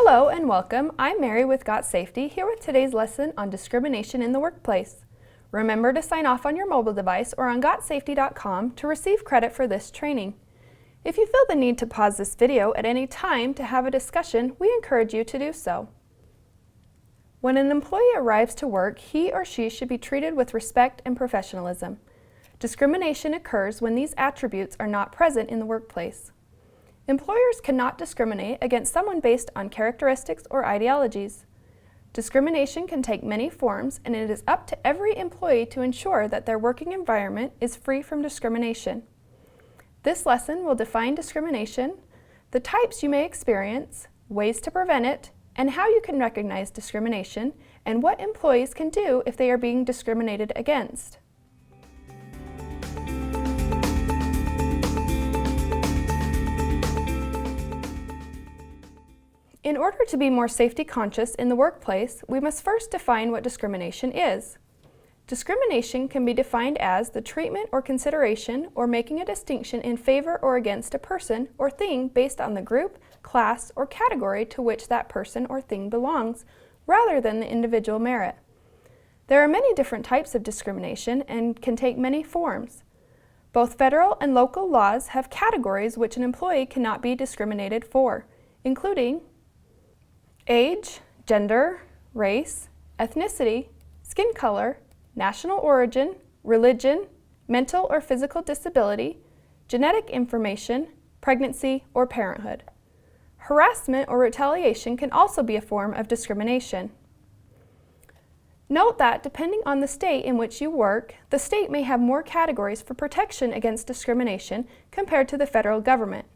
Hello and welcome. I'm Mary with GotSafety, here with today's lesson on discrimination in the workplace. Remember to sign off on your mobile device or on GotSafety.com to receive credit for this training. If you feel the need to pause this video at any time to have a discussion, we encourage you to do so. When an employee arrives to work, he or she should be treated with respect and professionalism. Discrimination occurs when these attributes are not present in the workplace. Employers cannot discriminate against someone based on characteristics or ideologies. Discrimination can take many forms, and it is up to every employee to ensure that their working environment is free from discrimination. This lesson will define discrimination, the types you may experience, ways to prevent it, and how you can recognize discrimination, and what employees can do if they are being discriminated against. In order to be more safety conscious in the workplace, we must first define what discrimination is. Discrimination can be defined as the treatment or consideration or making a distinction in favor or against a person or thing based on the group, class, or category to which that person or thing belongs, rather than the individual merit. There are many different types of discrimination and can take many forms. Both federal and local laws have categories which an employee cannot be discriminated for, including age, gender, race, ethnicity, skin color, national origin, religion, mental or physical disability, genetic information, pregnancy, or parenthood. Harassment or retaliation can also be a form of discrimination. Note that depending on the state in which you work, the state may have more categories for protection against discrimination compared to the federal government.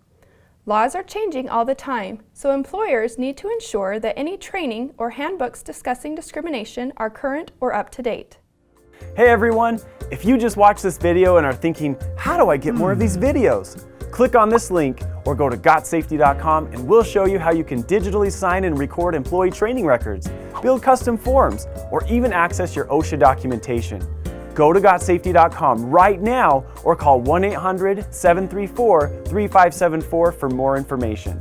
Laws are changing all the time, so employers need to ensure that any training or handbooks discussing discrimination are current or up to date. Hey everyone, if you just watched this video and are thinking, how do I get more of these videos? Click on this link or go to GotSafety.com and we'll show you how you can digitally sign and record employee training records, build custom forms, or even access your OSHA documentation. Go to GotSafety.com right now or call 1-800-734-3574 for more information.